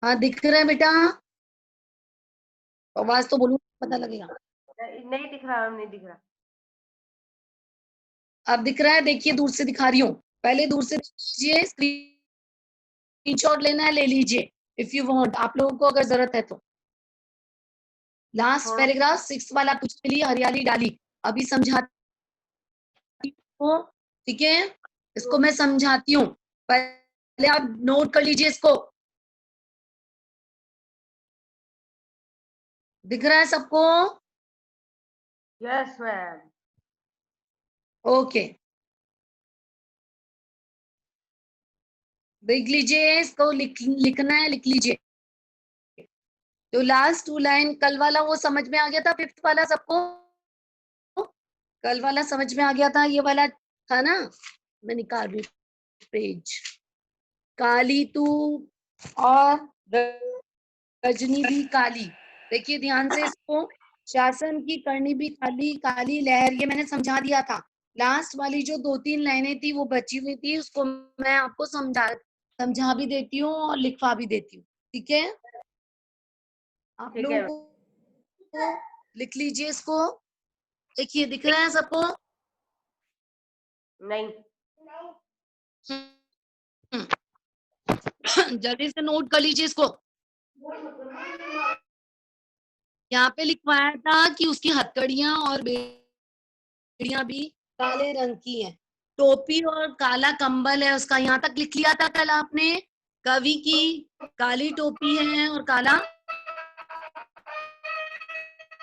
हाँ दिख रहा है बेटा, आवाज तो बोलूं पता लगेगा। नहीं दिख रहा, नहीं दिख रहा। अब दिख रहा है, देखिए दूर से दिखा रही हूँ, पहले दूर से लीजिए, स्क्रीनशॉट लेना है ले लीजिए इफ यू वांट, आप लोगों को अगर जरूरत है तो। लास्ट हाँ। पैराग्राफ 6 वाला, कुछ के लिए हरियाली डाली, अभी समझाती हूँ, ठीक है, इसको मैं समझाती हूँ, पहले आप नोट कर लीजिए इसको। दिख रहा है सबको? Yes ma'am. ओके, देख लीजिए, इसको लिखना है, लिख लीजिए। तो लास्ट 2 लाइन कल वाला वो समझ में आ गया था, 5th वाला सबको कल वाला समझ में आ गया था, ये वाला था ना, मैं निकाल रही पेज। काली तू और रजनी भी काली, देखिए ध्यान से इसको, शासन की करनी भी काली, काली लहर, ये मैंने समझा दिया था। लास्ट वाली जो 2-3 लाइनें थी वो बची हुई थी, उसको मैं आपको समझा भी देती हूँ और लिखवा भी देती हूँ, ठीक है। आप ठीक है। लोगों को लिख लीजिए इसको, देखिए दिख रहा है सबको? नहीं। जल्दी से नोट कर लीजिए इसको। यहाँ पे लिखवाया था कि उसकी हथकड़ियां और बेड़ियां भी काले रंग की हैं, टोपी और काला कंबल है उसका, यहाँ तक लिख लिया था कल आपने। कवि की काली टोपी है और काला,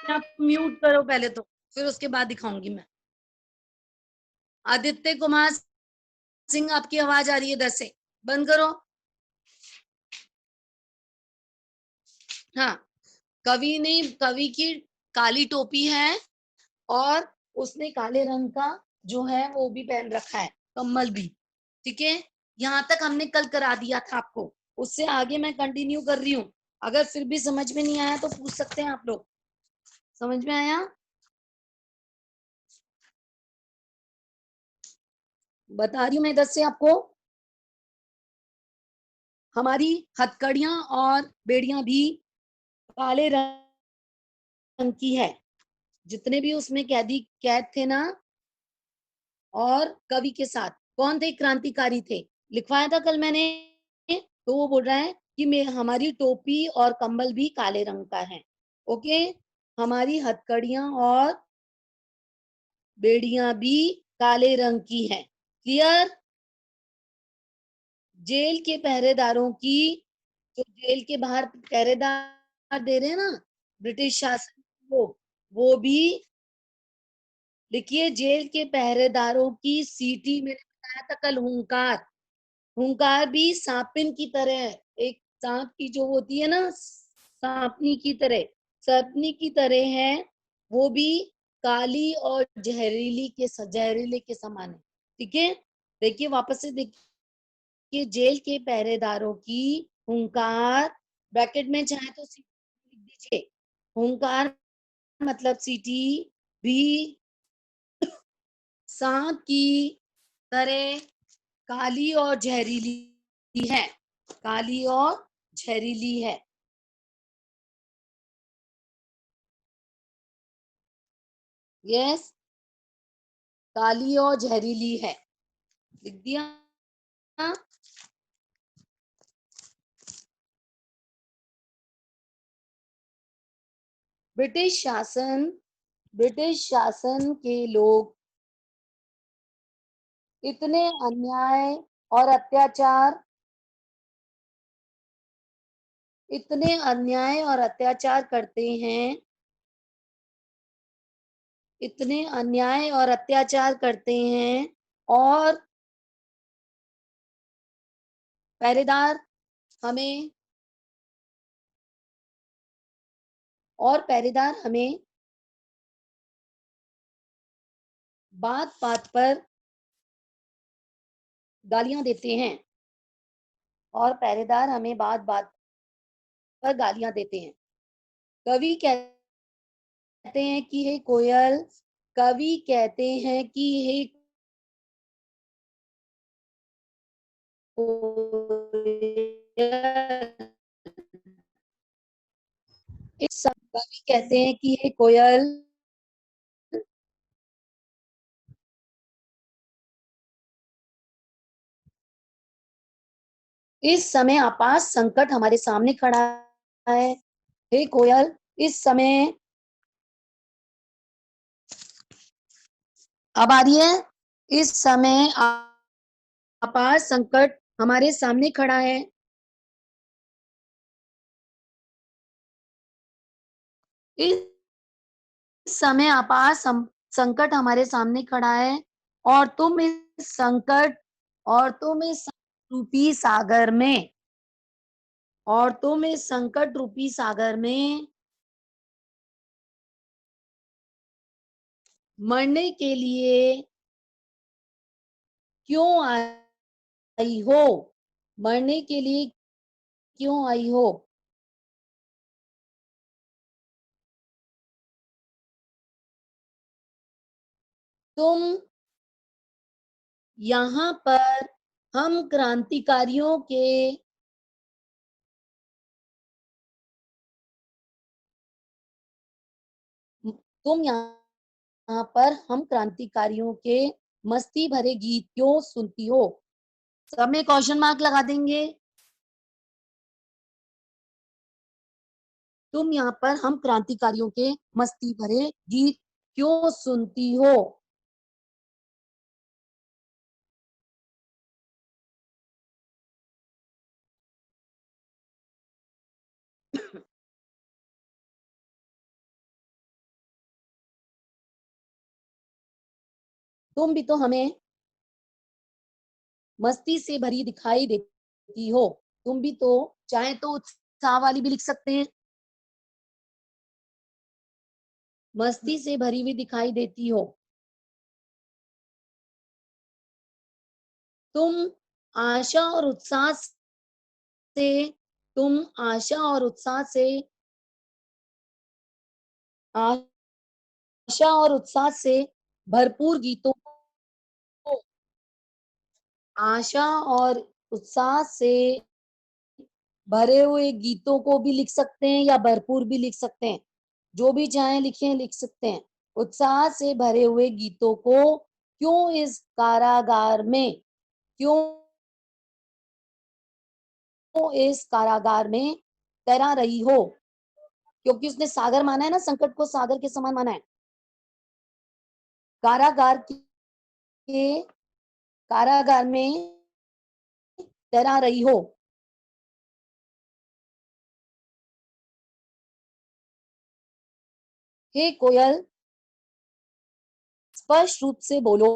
आप म्यूट करो पहले तो, फिर उसके बाद दिखाऊंगी मैं। आदित्य कुमार सिंह आपकी आवाज आ रही है इधर से, बंद करो। हाँ, कवि की काली टोपी है और उसने काले रंग का जो है वो भी पहन रखा है, कम्बल भी, ठीक है। यहाँ तक हमने कल करा दिया था आपको, उससे आगे मैं कंटिन्यू कर रही हूँ, अगर फिर भी समझ में नहीं आया तो पूछ सकते हैं आप लोग। समझ में आया? बता रही हूँ मैं इधर से आपको, हमारी हथकड़ियां और बेड़ियां भी काले रंग की है, जितने भी उसमें कैद थे ना, और कवि के साथ कौन थे, क्रांतिकारी थे, लिखवाया था कल मैंने। तो वो बोल रहा है कि मैं, हमारी टोपी और कंबल भी काले रंग का है, ओके, हमारी हथकड़ियां और बेड़ियां भी काले रंग की हैं, क्लियर। जेल के पहरेदारों की, जो जेल के बाहर पहरेदार दे रहे हैं ना ब्रिटिश शासन वो भी, देखिए जेल के पहरेदारों की सीटी, मैंने बताया था कल, हुंकार, हुंकार भी सांपिन की तरह है, एक सांप की जो होती है ना, सांपनी की तरह, सर्पनी की तरह है, वो भी काली और जहरीले के समान है, ठीक है। देखिए वापस से देखिए, जेल के पहरेदारों की हुंकार, ब्रैकेट में चाहे तो सीटी लिख दीजिए, हुंकार मतलब सीटी भी सांप की तरह काली और जहरीली है, काली और जहरीली है। यस, काली और जहरीली है, लिख दिया। ब्रिटिश शासन के लोग इतने अन्याय और अत्याचार करते हैं, इतने अन्याय और अत्याचार करते हैं, और पहरेदार हमें बात बात पर गालियां देते हैं, और पहरेदार हमें बात बात पर गालियां देते हैं। कवि कहते हैं कि हे कोयल, कवि कहते हैं कि हे कोयल, इस सब कवि कहते हैं कि ये कोयल इस समय आपात संकट हमारे सामने खड़ा है। हे कोयल, इस समय अब आ रही है। इस समय आपात संकट हमारे सामने खड़ा है। इस समय आपात संकट हमारे सामने खड़ा है और तुम इस संकट रूपी सागर में और तुम इस संकट रूपी सागर में मरने के लिए क्यों आई हो? मरने के लिए क्यों आई हो? तुम यहाँ पर हम क्रांतिकारियों के तुम यहाँ पर हम क्रांतिकारियों के मस्ती भरे गीत क्यों सुनती हो? सब में क्वेश्चन मार्क लगा देंगे। तुम यहाँ पर हम क्रांतिकारियों के मस्ती भरे गीत क्यों सुनती हो? तुम भी तो हमें मस्ती से भरी दिखाई देती हो। तुम भी तो चाहे तो उत्साह वाली भी लिख सकते हैं। मस्ती से भरी हुई दिखाई देती हो। तुम आशा और उत्साह से तुम आशा और उत्साह से आशा और उत्साह से भरपूर गीतों को आशा और उत्साह से भरे हुए गीतों को भी लिख सकते हैं या भरपूर भी लिख सकते हैं। जो भी चाहे लिखें, लिख सकते हैं। उत्साह से भरे हुए गीतों को क्यों इस कारागार में क्यों इस कारागार में तैरा रही हो? क्योंकि उसने सागर माना है ना, संकट को सागर के समान माना है। कारागार के कारागार में तैरा रही हो। हे कोयल, स्पष्ट रूप से बोलो।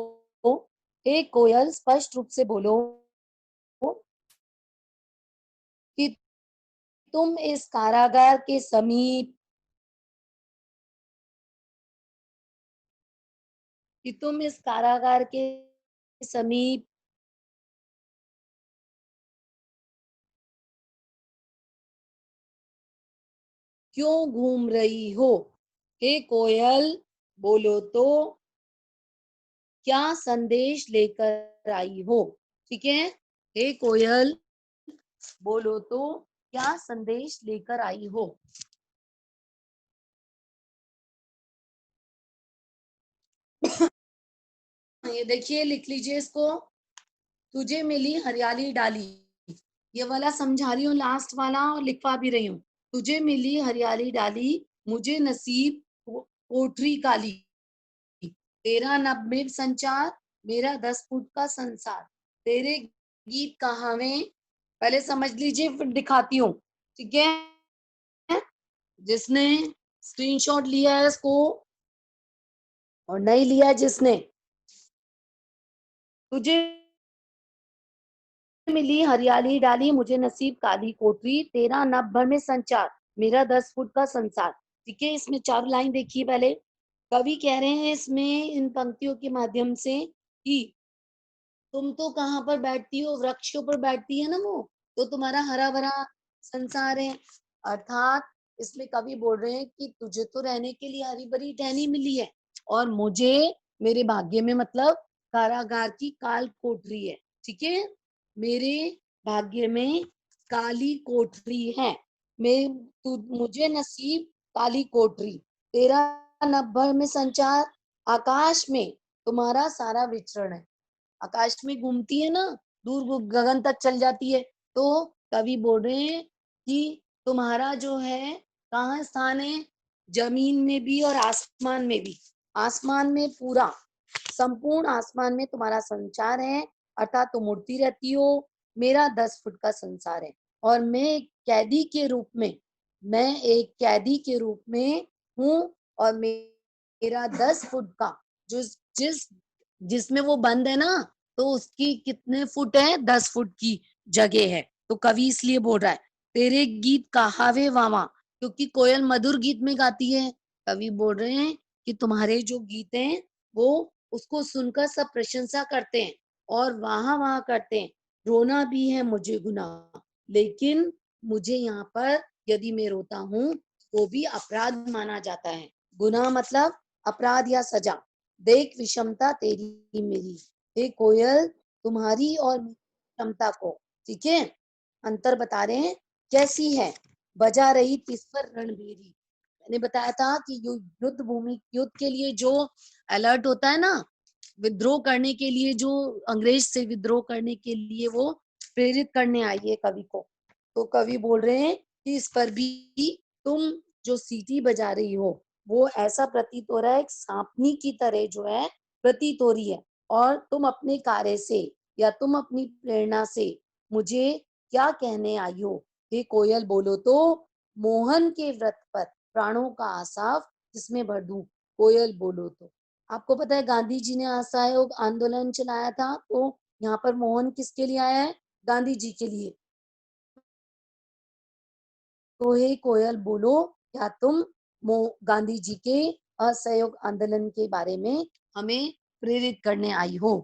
हे कोयल, स्पष्ट रूप से बोलो कि तुम इस कारागार के समीप कि तुम इस कारागार के समीप क्यों घूम रही हो? हे कोयल, बोलो तो क्या संदेश लेकर आई हो? ठीक है। हे कोयल, बोलो तो क्या संदेश लेकर आई हो? ये देखिए, लिख लीजिए इसको। तुझे मिली हरियाली डाली, ये वाला समझा रही हूँ, लास्ट वाला, और लिखवा भी रही हूँ। तुझे मिली हरियाली डाली, मुझे नसीब कोठरी काली, तेरा नब्बे संचार, मेरा 10 फुट का संसार, तेरे गीत कहावे। पहले समझ लीजिए फिर दिखाती हूँ। ठीक है। जिसने स्क्रीनशॉट लिया है इसको, और नहीं लिया है जिसने, तुझे मिली हरियाली डाली, मुझे नसीब काली कोठरी, तेरा नभ भर में संचार, मेरा 10 फुट का संसार। ठीक है। इसमें 4 लाइन देखिए। पहले कवि कह रहे हैं इसमें इन पंक्तियों के माध्यम से कि तुम तो कहाँ पर बैठती हो, वृक्षों पर बैठती है ना वो, तो तुम्हारा हरा भरा संसार है। अर्थात इसमें कवि बोल रहे हैं कि तुझे तो रहने के लिए हरी भरी टहनी मिली है, और मुझे मेरे भाग्य में मतलब कारागार की काल कोठरी है। ठीक है। मेरे भाग्य में काली कोठरी है। मैं मुझे नसीब काली कोठरी, तेरा नभ में संचार, आकाश में तुम्हारा सारा विचरण है। आकाश में घूमती है ना, दूर गगन तक चल जाती है। तो कवि बोल रहे हैं कि तुम्हारा जो है कहाँ स्थान है, जमीन में भी और आसमान में भी। आसमान में पूरा संपूर्ण आसमान में तुम्हारा संचार है, अर्थात तुम उड़ती रहती हो। मेरा 10 फुट का संसार है और मैं एक कैदी के रूप में, मैं एक कैदी के रूप में हूँ और मेरा 10 फुट का जो जिस जिसमें वो बंद है ना, तो उसकी कितने फुट है, 10 फुट की जगह है। तो कवि इसलिए बोल रहा है तेरे गीत कहावे वावा, क्योंकि कोयल मधुर गीत में गाती है। कवि बोल रहे हैं कि तुम्हारे जो गीत हैं वो उसको सुनकर सब प्रशंसा करते हैं और वहां वहां करते हैं। रोना भी है मुझे गुनाह, लेकिन मुझे यहाँ पर यदि मैं रोता हूँ वो भी अपराध माना जाता है। गुनाह मतलब अपराध या सजा। देख विषमता तेरी मेरी, हे कोयल तुम्हारी और मेरी क्षमता को, ठीक है, अंतर बता रहे हैं कैसी है। बजा रही तिस पर रणभेरी, मैंने बताया था कि युद्ध भूमि, युद्ध के लिए जो अलर्ट होता है ना, विद्रोह करने के लिए, जो अंग्रेज से विद्रोह करने के लिए वो प्रेरित करने आई है कवि को। तो कवि बोल रहे हैं कि इस पर भी तुम जो सीटी बजा रही हो वो ऐसा प्रतीत हो रहा है, एक सांपनी की तरह जो है प्रतीत हो रही है। और तुम अपने कार्य से या तुम अपनी प्रेरणा से मुझे क्या कहने आई हो, हे कोयल बोलो तो, मोहन के व्रत पर प्राणों का आसाव किसमें भर दूं, कोयल बोलो तो। आपको पता है गांधी जी ने असहयोग आंदोलन चलाया था, तो यहाँ पर मोहन किसके लिए आया है, गांधी जी के लिए। तो हे कोयल बोलो, क्या तुम गांधी जी के असहयोग आंदोलन के बारे में हमें प्रेरित करने आई हो।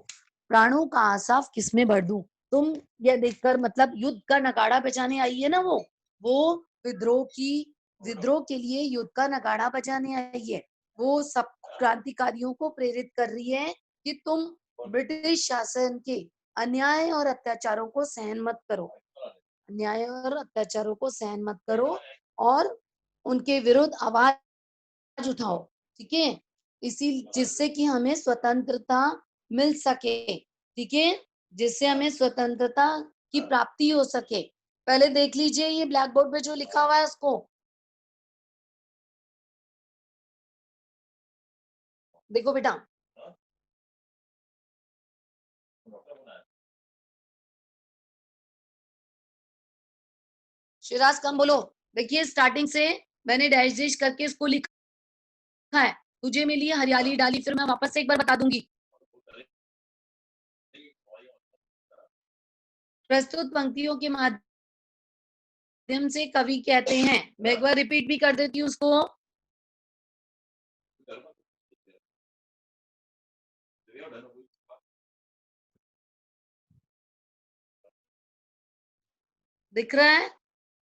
प्राणों का आसाव किसमें भर दूं, तुम यह देखकर, मतलब युद्ध का नगाड़ा बजाने आई है ना, वो विद्रोह के लिए युद्ध का नगाड़ा बजाने आई है। वो सब क्रांतिकारियों को प्रेरित कर रही है कि तुम ब्रिटिश शासन के अन्याय और अत्याचारों को सहन मत करो, अन्याय और अत्याचारों को सहन मत करो और उनके विरुद्ध आवाज उठाओ, ठीक है, इसी जिससे कि हमें स्वतंत्रता मिल सके, ठीक है, जिससे हमें स्वतंत्रता की प्राप्ति हो सके। पहले देख लीजिए ये ब्लैक बोर्ड पे जो लिखा हुआ है उसको देखो बेटा। शिराज कम बोलो। देखिए स्टार्टिंग से मैंने डैश डैश करके इसको लिखा है, तुझे मिली हरियाली डाली, फिर मैं वापस से एक बार बता दूंगी। प्रस्तुत पंक्तियों के माध्यम से कवि कहते हैं, मैं एक बार रिपीट भी कर देती हूँ उसको। दिख रहा है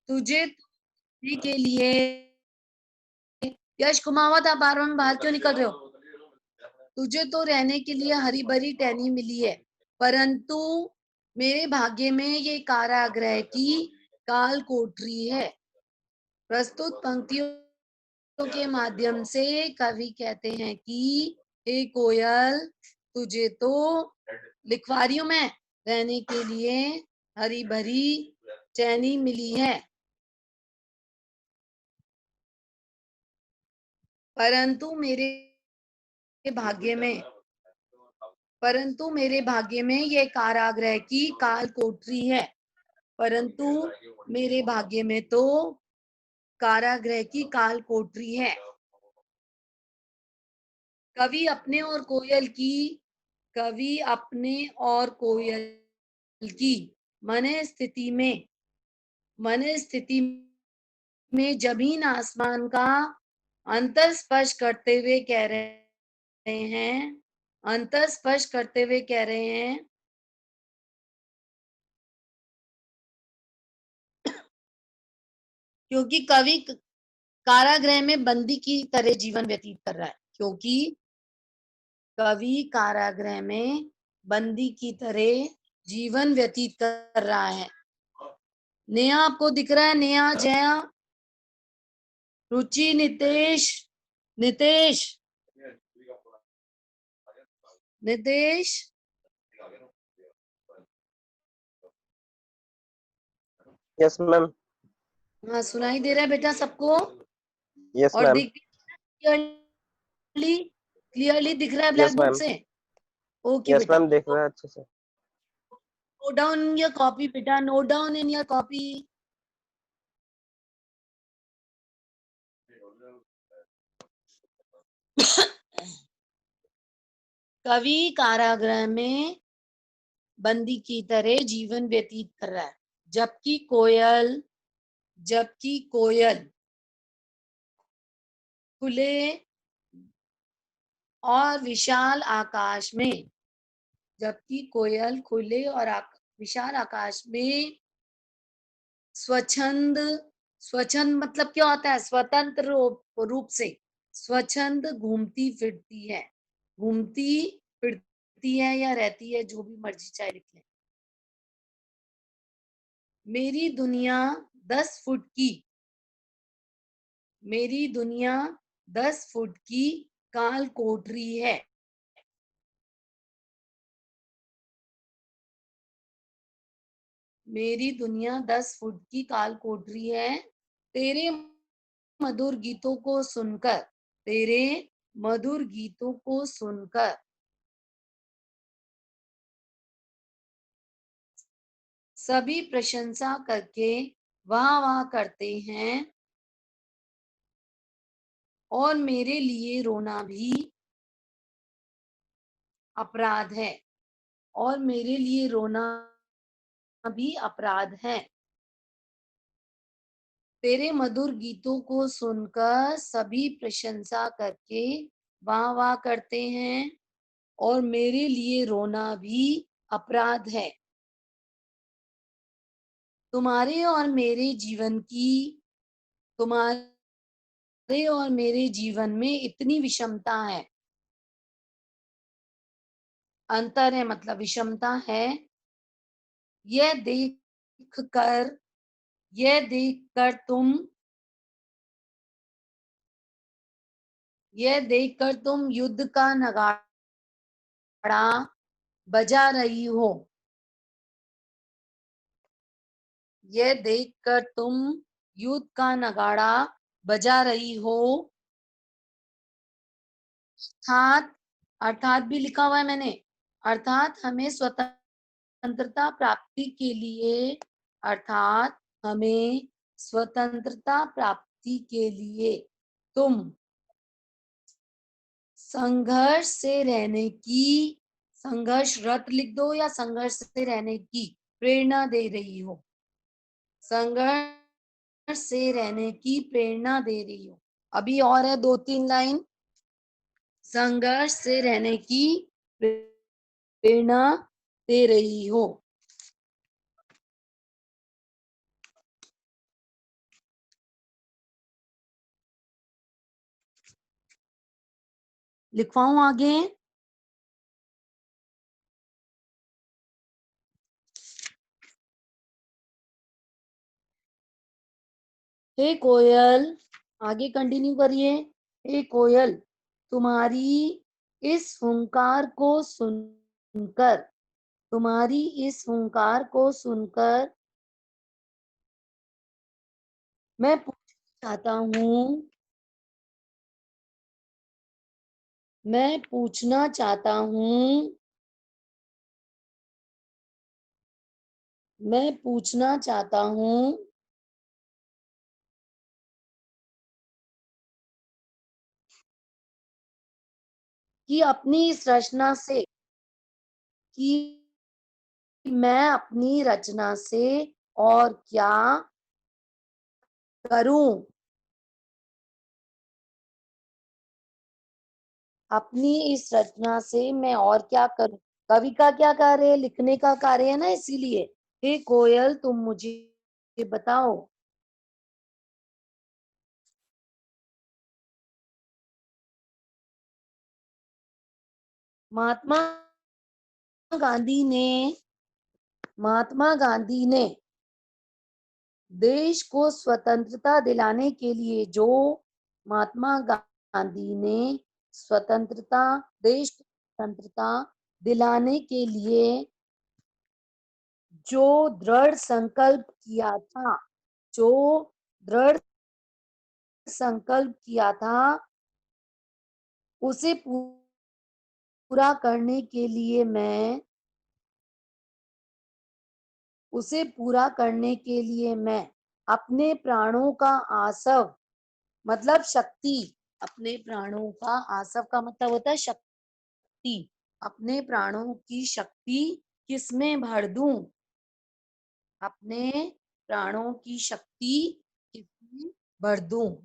तुझे के लिए यश कुमावत, आप बार बाहर क्यों निकल रहे हो। तुझे तो रहने के लिए हरी भरी टहनी मिली है, परंतु मेरे भाग्य में ये कारागृह की काल कोठरी है। प्रस्तुत पंक्तियों के माध्यम से कवि कहते हैं कि हे कोयल, तुझे तो लिखवा रही हूं मैं, रहने के लिए हरी भरी टहनी मिली है, परंतु भाग्य में परंतु मेरे भाग्य में ये कारागृह की काल कोठरी है, परंतु मेरे भाग्य में तो कारागृह की काल कोठरी है। कवि अपने और कोयल की कवि अपने और कोयल की मन स्थिति में जमीन आसमान का अंतर स्पर्श करते हुए कह रहे हैं, अंतर स्पर्श करते हुए कह रहे हैं क्योंकि कवि कारागृह में बंदी की तरह जीवन व्यतीत कर रहा है, क्योंकि कवि कारागृह में बंदी की तरह जीवन व्यतीत कर रहा है। नेहा आपको दिख रहा है, नेहा जया, रुचि, नितेश, नितेश, नितेश, यस मैम। हाँ सुनाई दे रहा है बेटा सबको? यस और मैम। दिख क्लियरली, क्लियरली दिख रहा है ब्लैक यस बोर्ड मैम। से? ओके यस बेटा, मैम, देख रहे हैं अच्छे से। Note down in your copy बेटा, note down in your copy. कवि कारागृह में बंदी की तरह जीवन व्यतीत कर रहा है, जबकि कोयल खुले और विशाल आकाश में, जबकि कोयल खुले और विशाल आकाश में स्वच्छंद, स्वच्छंद मतलब क्या होता है? स्वतंत्र रूप से, स्वच्छंद घूमती फिरती है, घूमती फिरती है या रहती है, जो भी मर्जी चाहे लिख ले। मेरी दुनिया 10 फुट की, मेरी दुनिया 10 फुट की काल कोठरी है। मेरी दुनिया 10 फुट की काल कोठरी है। तेरे मधुर गीतों को सुनकर, तेरे मधुर गीतों को सुनकर सभी प्रशंसा करके वाह वाह करते हैं, और मेरे लिए रोना भी अपराध है, और मेरे लिए रोना भी अपराध है। तेरे मधुर गीतों को सुनकर सभी प्रशंसा करके वाह वाह करते हैं, और मेरे लिए रोना भी अपराध है। तुम्हारे और मेरे जीवन की, तुम्हारे और मेरे जीवन में इतनी विषमता है, अंतर है मतलब विषमता है। यह देख कर, यह देख कर तुम, यह देखकर तुम युद्ध का नगाड़ा बजा रही हो, यह देखकर तुम युद्ध का नगाड़ा बजा रही हो। अर्थात, अर्थात भी लिखा हुआ है मैंने, अर्थात हमें स्वतंत्रता प्राप्ति के लिए, अर्थात हमें स्वतंत्रता प्राप्ति के लिए तुम संघर्ष से रहने की, संघर्षरत लिख दो या संघर्ष से रहने की प्रेरणा दे रही हो, संघर्ष से रहने की प्रेरणा दे रही हो। अभी और है 2-3 लाइन। संघर्ष से रहने की प्रेरणा दे रही हो। लिखवाऊं आगे? हे कोयल, आगे कंटिन्यू करिए। हे कोयल, तुम्हारी इस हुंकार को सुनकर, तुम्हारी इस हुंकार को सुनकर मैं पूछना चाहता हूँ, मैं पूछना चाहता हूँ, मैं पूछना चाहता हूँ कि अपनी इस रचना से, कि मैं अपनी रचना से और क्या करूं, अपनी इस रचना से मैं और क्या करूं। कवि का क्या कार्य है? लिखने का कार्य है ना, इसीलिए। हे कोयल, तुम मुझे बताओ। महात्मा गांधी ने, महात्मा गांधी ने देश को स्वतंत्रता दिलाने के लिए जो महात्मा गांधी ने स्वतंत्रता देश को स्वतंत्रता दिलाने के लिए जो दृढ़ संकल्प किया था, जो दृढ़ संकल्प किया था, उसे पूरा करने के लिए मैं अपने प्राणों का आसव मतलब शक्ति, अपने प्राणों का आसव का मतलब होता है शक्ति, अपने प्राणों की शक्ति किसमें भर दूं, अपने प्राणों की शक्ति किसमें भर दूं।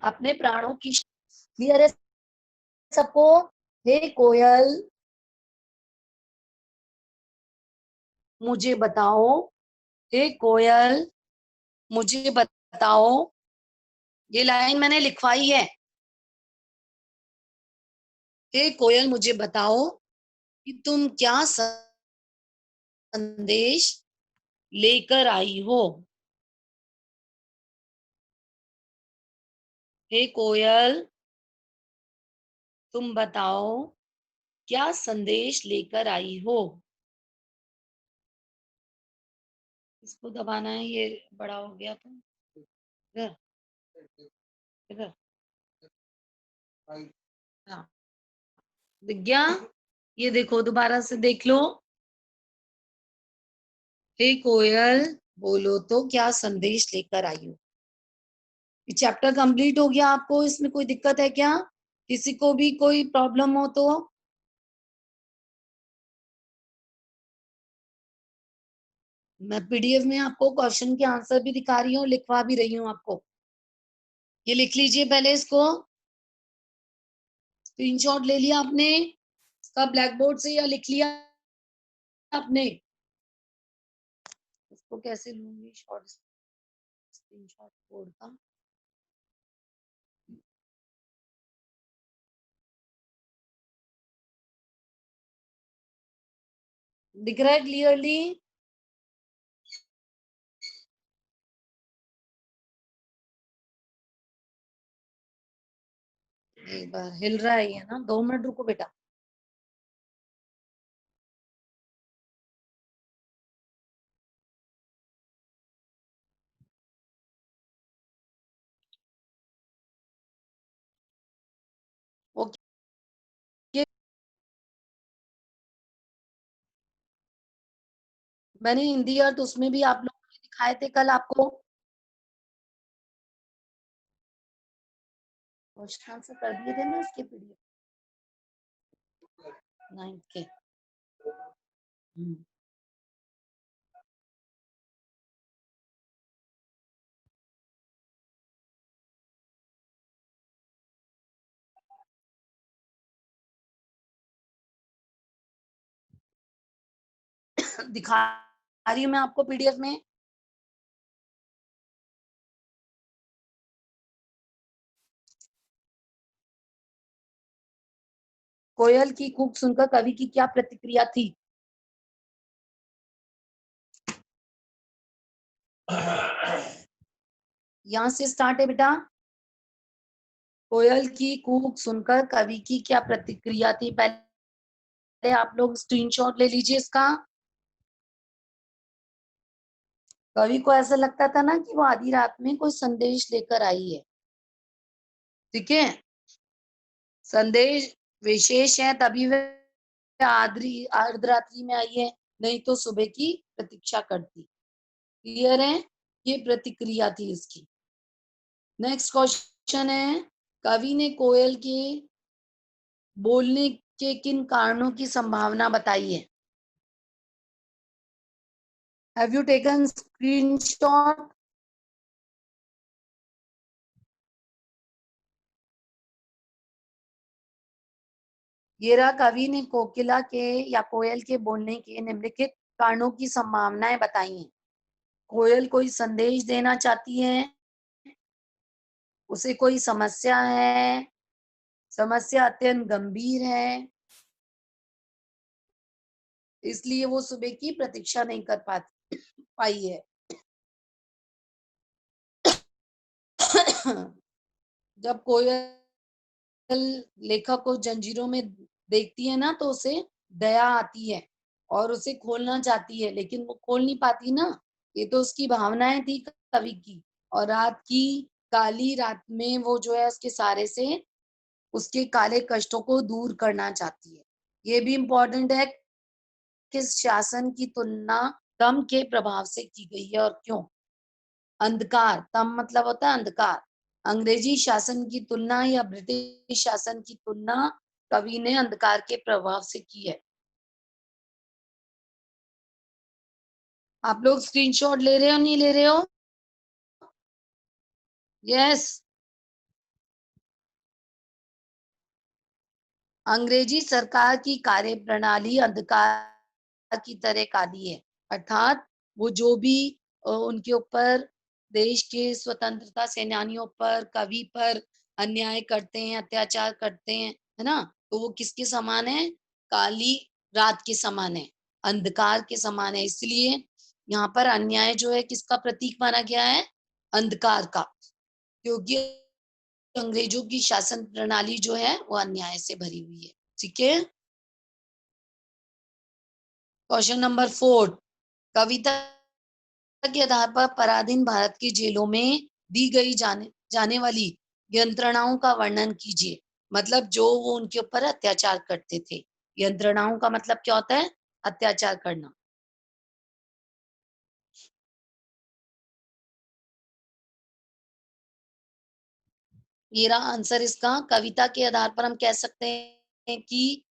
अपने प्राणों की क्लियर है सबको? हे कोयल मुझे बताओ, हे कोयल मुझे बताओ, ये लाइन मैंने लिखवाई है। हे कोयल मुझे बताओ कि तुम क्या संदेश लेकर आई हो। हे कोयल तुम बताओ क्या संदेश लेकर आई हो। इसको दबाना है, ये बड़ा हो गया तो इधर इधर। हाँ दिख गया? ये देखो दोबारा से देख लो। हे कोयल बोलो तो क्या संदेश लेकर आई हो। ये चैप्टर कंप्लीट हो गया। आपको इसमें कोई दिक्कत है क्या? किसी को भी कोई प्रॉब्लम हो तो? मैं पीडीएफ में आपको क्वेश्चन के आंसर भी दिखा रही हूँ, लिखवा भी रही हूँ आपको। ये लिख लीजिए पहले, इसको स्क्रीनशॉट ले लिया आपने इसका ब्लैक बोर्ड से या लिख लिया आपने? इसको कैसे लूंगी शॉर्ट स्क्रीनशॉट बोर्ड का? दिख रहा है क्लियरली? एक बार हिल रहा है ये ना, 2 मिनट रुको बेटा। ओके मैंने हिंदी अर्थ उसमें भी आप लोगों ने दिखाए थे कल आपको क्वेश्चन आंसर कर दिए थे ना इसके पीडीएफ 9th के। दिखा रही हूँ मैं आपको पीडीएफ में। कोयल की कूक सुनकर कवि की क्या प्रतिक्रिया थी? यहाँ से स्टार्ट है बेटा। कोयल की कूक सुनकर कवि की क्या प्रतिक्रिया थी? पहले आप लोग स्क्रीनशॉट ले लीजिए इसका। कवि को ऐसा लगता था ना कि वो आधी रात में कोई संदेश लेकर आई है। ठीक है, संदेश विशेष है तभी वह अर्धरात्रि में आई है, नहीं तो सुबह की प्रतीक्षा करती। क्लियर है? ये प्रतिक्रिया थी इसकी। नेक्स्ट क्वेश्चन है, कवि ने कोयल के बोलने के किन कारणों की संभावना बताई है? Have you taken screenshot? ये रहा, कवि ने कोकिला के या कोयल के बोलने के निम्नलिखित कारणों की संभावनाएं बताई हैं। कोयल कोई संदेश देना चाहती है, उसे कोई समस्या है, समस्या अत्यंत गंभीर है, इसलिए वो सुबह की प्रतीक्षा नहीं कर पाई है। जब कोयल लेखक को जंजीरों में देखती है ना, तो उसे दया आती है और उसे खोलना चाहती है, लेकिन वो खोल नहीं पाती ना। ये तो उसकी भावनाएं थी कवि की, और रात की काली रात में वो जो है उसके सहारे से उसके काले कष्टों को दूर करना चाहती है। ये भी इम्पोर्टेंट है, किस शासन की तुलना तम के प्रभाव से की गई है और क्यों। अंधकार, तम मतलब होता है अंधकार। अंग्रेजी शासन की तुलना या ब्रिटिश शासन की तुलना कवि ने अंधकार के प्रभाव से की है। आप लोग स्क्रीनशॉट ले रहे हो नहीं ले रहे हो? यस। अंग्रेजी सरकार की कार्यप्रणाली अंधकार की तरह काली है, अर्थात वो जो भी उनके ऊपर, देश के स्वतंत्रता सेनानियों पर, कवि पर अन्याय करते हैं, अत्याचार करते हैं, है ना, तो वो किसके समान है? काली रात के समान है, अंधकार के समान है। इसलिए यहाँ पर अन्याय जो है किसका प्रतीक माना गया है? अंधकार का, क्योंकि अंग्रेजों की शासन प्रणाली जो है वो अन्याय से भरी हुई है। ठीक है। क्वेश्चन नंबर 4, कविता के आधार पर पराधीन भारत की जेलों में दी गई जाने वाली यंत्रणाओं का वर्णन कीजिए। मतलब जो वो उनके ऊपर अत्याचार करते थे। यंत्रणाओं का मतलब क्या होता है? अत्याचार करना। ये रहा आंसर इसका। कविता के आधार पर हम कह सकते हैं कि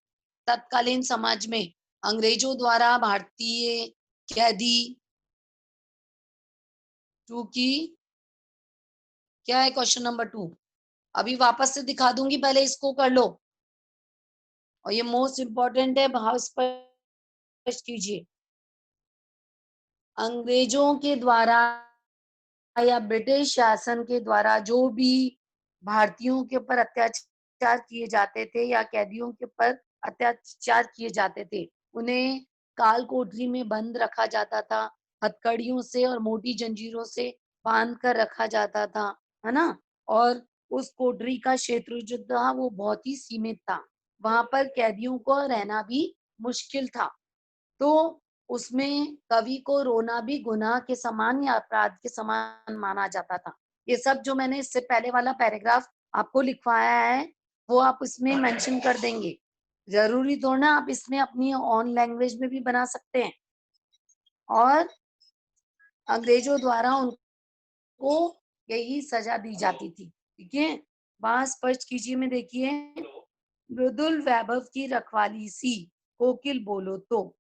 तत्कालीन समाज में अंग्रेजों द्वारा भारतीय कैदी टू की क्या है? क्वेश्चन नंबर 2 अभी वापस से दिखा दूंगी, पहले इसको कर लो। और ये मोस्ट इंपॉर्टेंट है, भाव स्पष्ट कीजिए। अंग्रेजों के द्वारा या ब्रिटिश शासन के द्वारा जो भी भारतीयों के ऊपर अत्याचार किए जाते थे या कैदियों के ऊपर अत्याचार किए जाते थे, उन्हें काल कोठरी में बंद रखा जाता था, हथकड़ियों से और मोटी जंजीरों से बांध कर रखा जाता था, है ना। और उस कोठरी का क्षेत्र जो था वो बहुत ही सीमित था, वहां पर कैदियों को रहना भी मुश्किल था। तो उसमें कवि को रोना भी गुनाह के समान या अपराध के समान माना जाता था। ये सब जो मैंने इससे पहले वाला पैराग्राफ आपको लिखवाया है वो आप इसमें मेंशन कर देंगे। जरूरी तो ना आप इसमें अपनी ऑन लैंग्वेज में भी बना सकते हैं। और अंग्रेजों द्वारा उनको यही सजा दी जाती थी। ठीक है, वहां स्पष्ट कीजिए में देखिए, मृदुल वैभव की रखवाली सी कोकिल बोलो तो।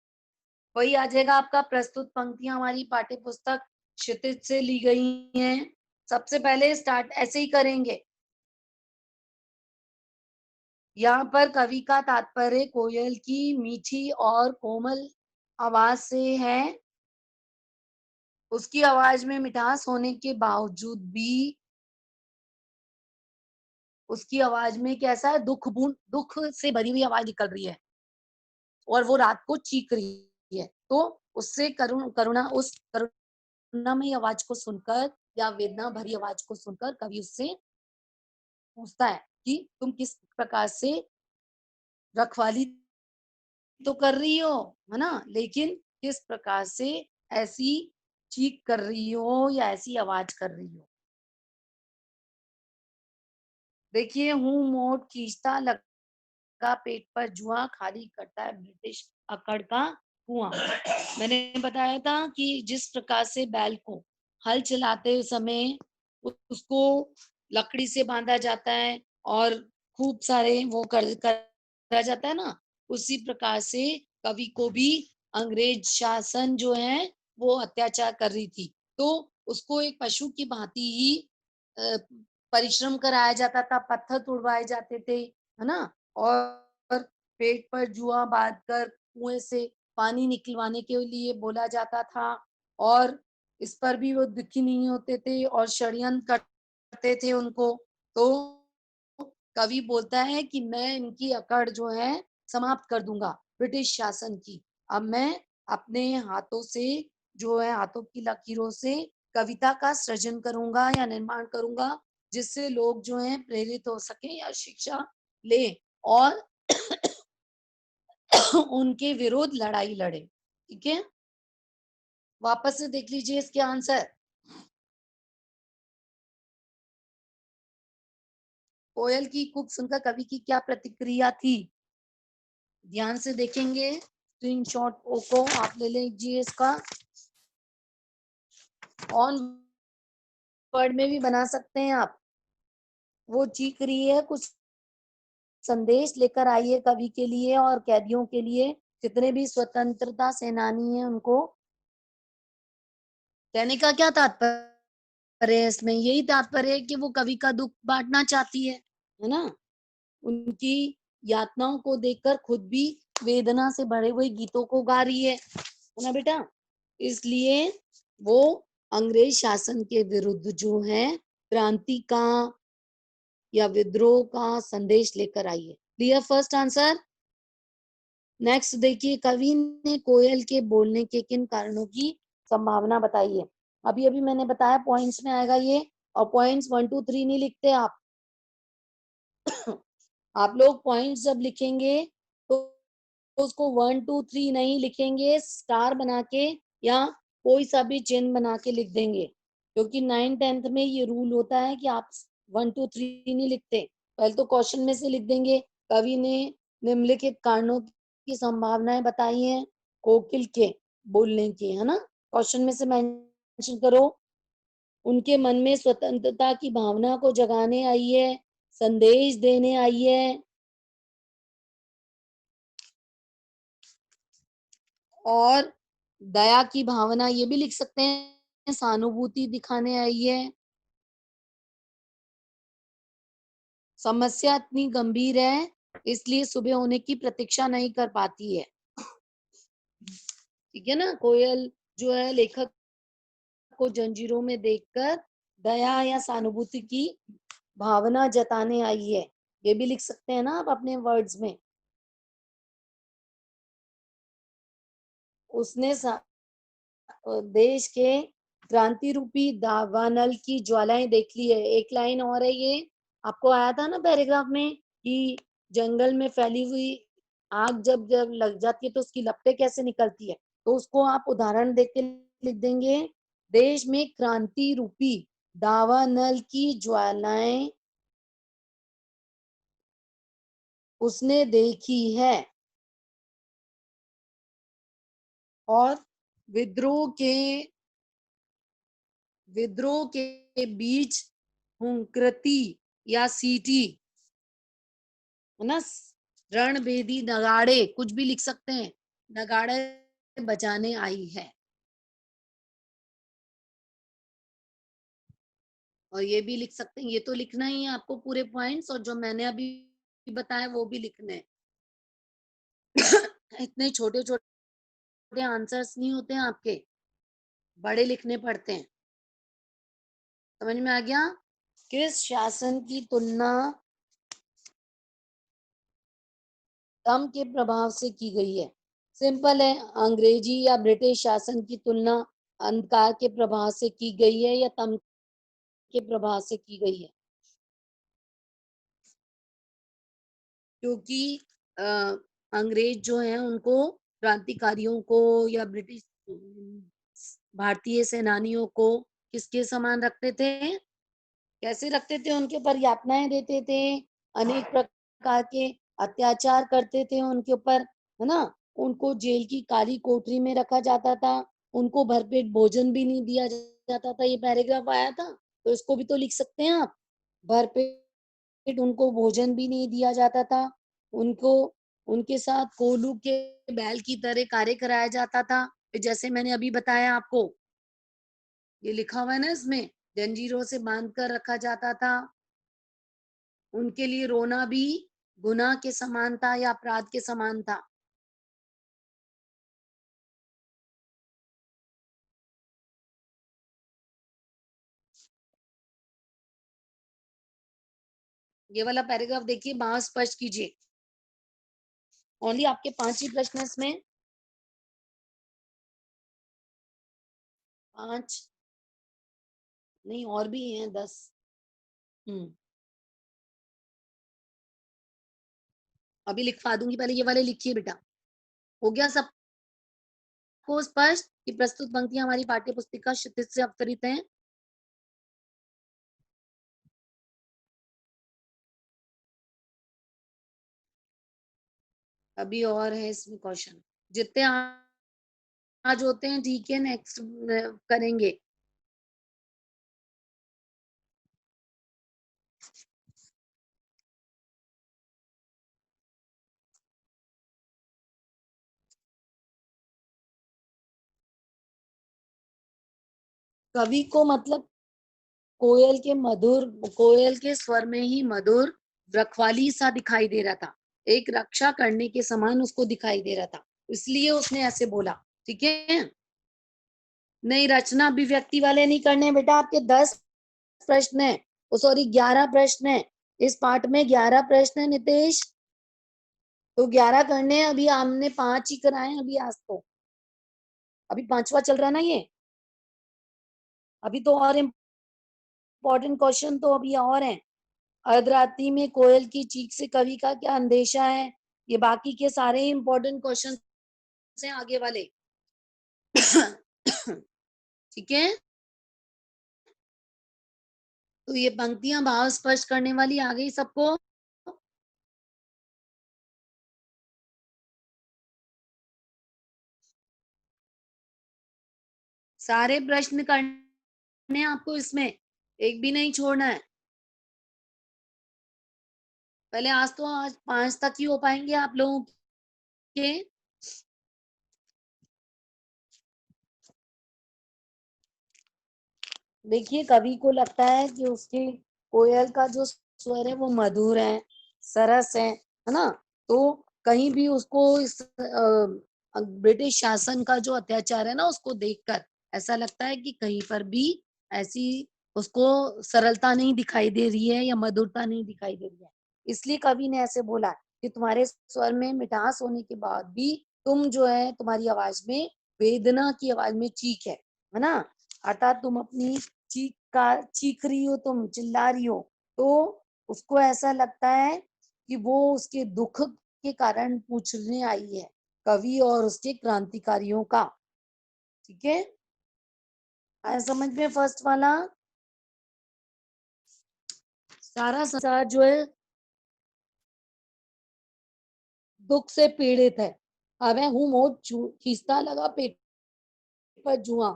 वही आ जाएगा आपका। प्रस्तुत पंक्तियां हमारी पाठ्य पुस्तक क्षितिज से ली गई हैं। सबसे पहले स्टार्ट ऐसे ही करेंगे। यहाँ पर कवि का तात्पर्य कोयल की मीठी और कोमल आवाज से है। उसकी आवाज में मिठास होने के बावजूद भी उसकी आवाज में कैसा है? दुख से भरी हुई आवाज निकल रही है और वो रात को चीख रही है। तो उससे करुणामयी आवाज को सुनकर या वेदना भरी आवाज को सुनकर कवि उससे पूछता है कि तुम किस प्रकार से रखवाली तो कर रही हो, है ना, लेकिन किस प्रकार से ऐसी चीख कर रही हो या ऐसी आवाज कर रही हो। देखिए, हूँ मोट खींचता लगा पेट पर जुआ, खाली करता है ब्रिटिश अकड़ का कुआं। मैंने बताया था कि जिस प्रकार से बैल को हल चलाते समय उसको लकड़ी से बांधा जाता है और खूब सारे वो करा जाता है ना, उसी प्रकार से कवि को भी अंग्रेज शासन जो है वो अत्याचार कर रही थी। तो उसको एक पशु की भांति ही परिश्रम कराया जाता था, पत्थर तुड़वाए जाते थे, है ना। और पेट पर जुआ बांध कर कुएं से पानी निकलवाने के लिए बोला जाता था। और इस पर भी वो दुखी नहीं होते थे और षड्यंत्र करते थे उनको। तो कवि बोलता है कि मैं इनकी अकड़ जो है समाप्त कर दूंगा, ब्रिटिश शासन की। अब मैं अपने हाथों से जो है, हाथों की लकीरों से कविता का सृजन करूंगा या निर्माण करूंगा, जिससे लोग जो हैं प्रेरित हो सके या शिक्षा ले और उनके विरुद्ध लड़ाई लड़े। ठीक है, वापस से देख लीजिए इसके आंसर। कोयल की कूक सुनकर कवि की क्या प्रतिक्रिया थी? ध्यान से देखेंगे, स्क्रीनशॉट को आप ले लीजिए इसका। ऑन वर्ड में भी बना सकते हैं आप। वो चीख रही है, कुछ संदेश लेकर आई है कवि के लिए और कैदियों के लिए, जितने भी स्वतंत्रता सेनानी हैं उनको। कहने का क्या तात्पर्य है इसमें? यही तात्पर्य है कि वो कवि का दुख बांटना चाहती है ना। उनकी यातनाओं को देखकर खुद भी वेदना से भरे हुए गीतों को गा रही है ना बेटा। इसलिए वो अंग्रेज शासन के विरुद्ध जो है क्रांति का या विद्रोह का संदेश लेकर आई है। Clear first answer. नेक्स्ट देखिए, कवि ने कोयल के बोलने के किन कारणों की संभावना बताई है? अभी अभी मैंने बताया पॉइंट्स में आएगा ये, और पॉइंट्स 1 2 3 नहीं लिखते आप। आप लोग पॉइंट्स जब लिखेंगे तो उसको 1 2 3 नहीं लिखेंगे, स्टार बना के या कोई सा भी चिन्ह बना के लिख देंगे, क्योंकि 9 10th में ये रूल होता है कि आप 1 2 3 नहीं लिखते। पहले तो क्वेश्चन में से लिख देंगे, कवि ने निम्नलिखित कारणों की संभावनाएं बताई हैं कोकिल के बोलने की, है ना। क्वेश्चन में से मेंशन करो। उनके मन में स्वतंत्रता की भावना को जगाने आई है, संदेश देने आई है, और दया की भावना, ये भी लिख सकते हैं, सहानुभूति दिखाने आई है। समस्या इतनी गंभीर है इसलिए सुबह होने की प्रतीक्षा नहीं कर पाती है। ठीक है ना। कोयल जो है लेखक को जंजीरों में देखकर दया या सहानुभूति की भावना जताने आई है, ये भी लिख सकते हैं ना आप अपने वर्ड्स में। उसने देश के क्रांति रूपी दावानल की ज्वालाएं देख ली है। एक लाइन और है ये, आपको आया था ना पैराग्राफ में कि जंगल में फैली हुई आग जब जब लग जाती है तो उसकी लपटें कैसे निकलती है, तो उसको आप उदाहरण देख के लिख देंगे, देश में क्रांति रूपी दावानल की ज्वालाएं उसने देखी है, और विद्रोह के बीच हुंकृति या सीटी, है ना, रणभेदी नगाड़े, कुछ भी लिख सकते हैं, नगाड़े बजाने आई है। और ये भी लिख सकते हैं, ये तो लिखना ही है आपको पूरे पॉइंट्स, और जो मैंने अभी बताया वो भी लिखने हैं। इतने छोटे छोटे आंसर्स नहीं होते हैं आपके, बड़े लिखने पड़ते हैं। समझ में आ गया? किस शासन की तुलना दम के प्रभाव से की गई है? सिंपल है, अंग्रेजी या ब्रिटिश शासन की तुलना अंधकार के प्रभाव से की गई है या दम के प्रभाव से की गई है? क्योंकि अंग्रेज जो है उनको, क्रांतिकारियों को या ब्रिटिश भारतीय सेनानियों को किसके समान रखते थे? कैसे रखते थे? उनके ऊपर यातनाएं देते थे, अनेक प्रकार के अत्याचार करते थे उनके ऊपर, है ना। उनको जेल की काली कोठरी में रखा जाता था, उनको भरपेट भोजन भी नहीं दिया जाता था। ये पैराग्राफ आया था, तो इसको भी तो लिख सकते हैं आप। भरपेट उनको भोजन भी नहीं दिया जाता था, उनको उनके साथ कोलू के बैल की तरह कार्य कराया जाता था, जैसे मैंने अभी बताया आपको। ये लिखा हुआ है ना इसमें, जंजीरों से बांध कर रखा जाता था, उनके लिए रोना भी गुनाह के समान था या अपराध के समान था। ये वाला पैराग्राफ देखिए, भाव स्पष्ट कीजिए। ओनली आपके 5 ही प्रश्न है इसमें, 5 नहीं और भी हैं 10। अभी लिखवा दूंगी, पहले ये वाले लिखिए बेटा। हो गया सबको स्पष्ट कि प्रस्तुत पंक्तियां हमारी पाठ्य पुस्तिका क्षितिज से अवतरित हैं? अभी और है इसमें क्वेश्चन, जितने आज होते हैं ठीक है, नेक्स्ट करेंगे। कवि को मतलब कोयल के स्वर में ही मधुर रखवाली सा दिखाई दे रहा था, एक रक्षा करने के समान उसको दिखाई दे रहा था, इसलिए उसने ऐसे बोला। ठीक है, नहीं रचना अभिव्यक्ति वाले नहीं करने बेटा, आपके 10 प्रश्न है, सॉरी 11 प्रश्न है इस पाठ में, 11 प्रश्न है नितेश, तो 11 करने हैं। अभी हमने 5 ही कराए हैं अभी आज, तो अभी 5वां चल रहा है ना ये, अभी तो और इम्पोर्टेंट क्वेश्चन तो अभी और हैं। अर्धरात्रि में कोयल की चीख से कवि का क्या अंदेशा है, ये बाकी के सारे इम्पोर्टेंट क्वेश्चन हैं आगे वाले। ठीक है, तो ये पंक्तियां भाव स्पष्ट करने वाली आ गई सबको। सारे प्रश्न करने हैं आपको इसमें, एक भी नहीं छोड़ना है। पहले आज 5 तक ही हो पाएंगे आप लोगों के। देखिए कवि को लगता है कि उसके कोयल का जो स्वर है वो मधुर है, सरस है ना, तो कहीं भी उसको इस ब्रिटिश शासन का जो अत्याचार है ना उसको देखकर ऐसा लगता है कि कहीं पर भी ऐसी उसको सरलता नहीं दिखाई दे रही है या मधुरता नहीं दिखाई दे रही है, इसलिए कवि ने ऐसे बोला कि तुम्हारे स्वर में मिठास होने के बाद भी तुम जो है, तुम्हारी आवाज में वेदना की आवाज में चीख है ना, अर्थात तुम अपनी चीख रही हो, तुम चिल्ला रही हो, तो उसको ऐसा लगता है कि वो उसके दुख के कारण पूछने आई है, कवि और उसके क्रांतिकारियों का। ठीक है, आया समझ में फर्स्ट वाला? सारा संसार जो है दुख से पीड़ित है, अब हूँ मोट खींचता लगा पेट पर जुआ।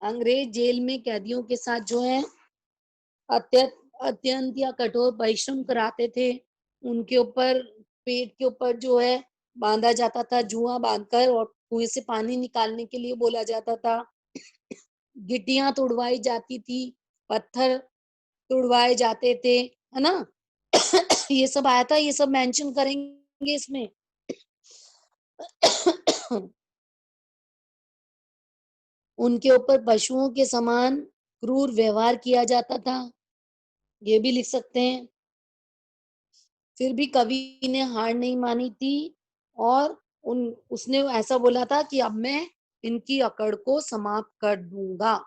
अंग्रेज जेल में कैदियों के साथ जो है अत्यंत या कठोर परिश्रम कराते थे, उनके ऊपर पेट के ऊपर जो है बांधा जाता था, जुआ बांधकर, और कुएं से पानी निकालने के लिए बोला जाता था, गिट्टियां तोड़वाई जाती थी, पत्थर तोड़वाए जाते थे, है ना। ये सब आया था, ये सब मेंशन करेंगे इसमें। उनके ऊपर पशुओं के समान क्रूर व्यवहार किया जाता था, ये भी लिख सकते हैं। फिर भी कवि ने हार नहीं मानी थी, और उसने ऐसा बोला था कि अब मैं इनकी अकड़ को समाप्त कर दूंगा।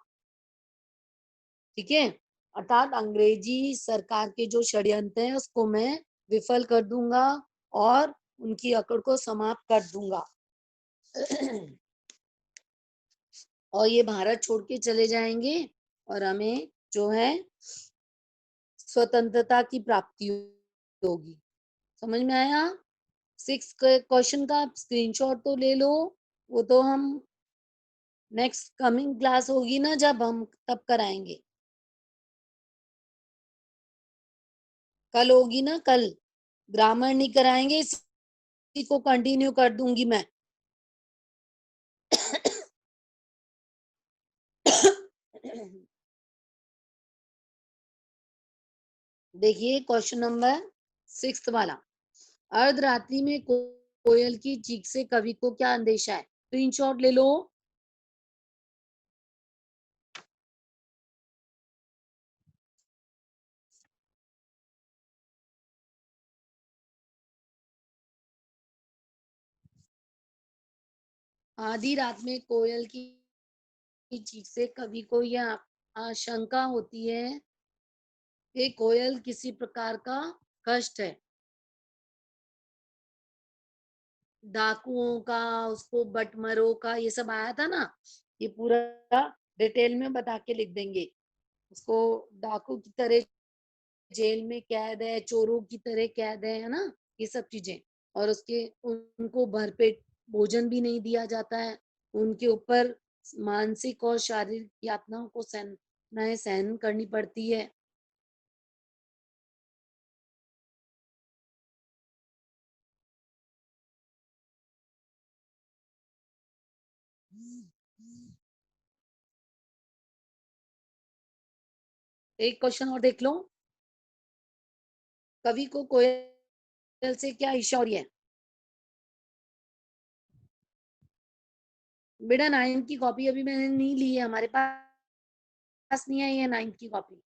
ठीक है, अर्थात अंग्रेजी सरकार के जो षड्यंत्र है उसको मैं विफल कर दूंगा और उनकी अकड़ को समाप्त कर दूंगा। और ये भारत छोड़ के चले जाएंगे और हमें जो है स्वतंत्रता की प्राप्ति होगी। समझ में आया? 6 क्वेश्चन का स्क्रीनशॉट तो ले लो, वो तो हम नेक्स्ट कमिंग क्लास होगी ना जब हम तब कराएंगे, कल होगी ना, कल ग्रामर नहीं कराएंगे, इसी को कंटिन्यू कर दूंगी मैं। देखिए क्वेश्चन नंबर 6 वाला, अर्धरात्रि में कोयल की चीख से कवि को क्या अंदेशा है? स्क्रीनशॉट ले लो। आधी रात में कोयल की चीख से कवि को यह आशंका होती है कि कोयल किसी प्रकार का कष्ट है, डाकुओं का, उसको बटमरों का, ये सब आया था ना, ये पूरा डिटेल में बता के लिख देंगे। उसको डाकू की तरह जेल में कैद है, चोरों की तरह कैद है ना, ये सब चीजें। और उसके उनको भरपेट भोजन भी नहीं दिया जाता है, उनके ऊपर मानसिक और शारीरिक यातनाओं को सहन करनी पड़ती है। एक क्वेश्चन और देख लो, कवि को कोयल से क्या ईर्ष्या है? बेटा 9th की कॉपी अभी मैंने नहीं ली है, हमारे पास नहीं आई है 9th की कॉपी।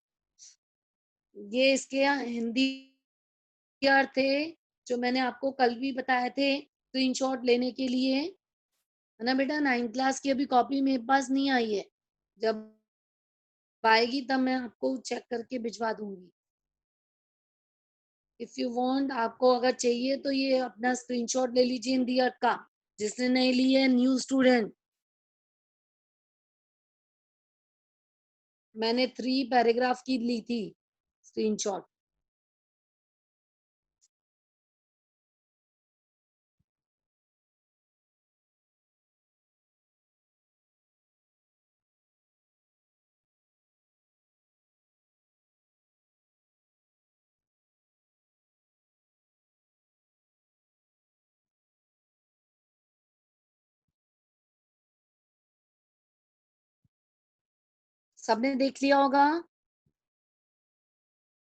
ये इसके हिंदी अर्थ थे जो मैंने आपको कल भी बताए थे स्क्रीनशॉट लेने के लिए, है ना बेटा। 9th क्लास की अभी कॉपी मेरे पास नहीं आई है, जब आएगी तब मैं आपको चेक करके भिजवा दूंगी। इफ यू वांट, आपको अगर चाहिए तो ये अपना स्क्रीनशॉट ले लीजिए हिंदी अर्थ का, जिसने नहीं ली है न्यू स्टूडेंट। मैंने 3 पैराग्राफ की ली थी स्क्रीनशॉट। सबने देख लिया होगा।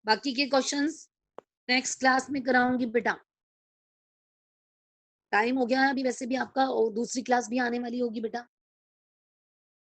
बाकी के क्वेश्चंस नेक्स्ट क्लास में कराऊंगी बेटा। टाइम हो गया है अभी, वैसे भी आपका दूसरी क्लास भी आने वाली होगी बेटा।